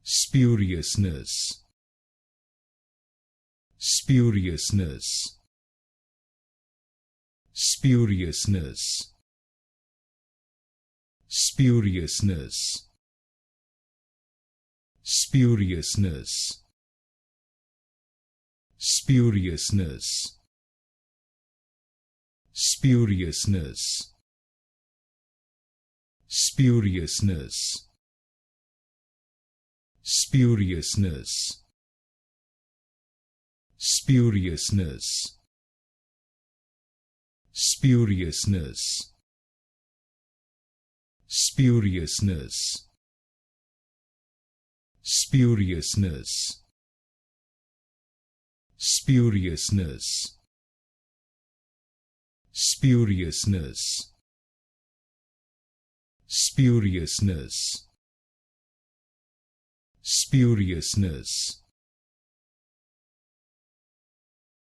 Spuriousness, spuriousness, spuriousness, spuriousness, spuriousness, spuriousness, spuriousness, spuriousness, spuriousness, spuriousness, spuriousness, spuriousness, spuriousness, spuriousness, spuriousness, spuriousness, spuriousness,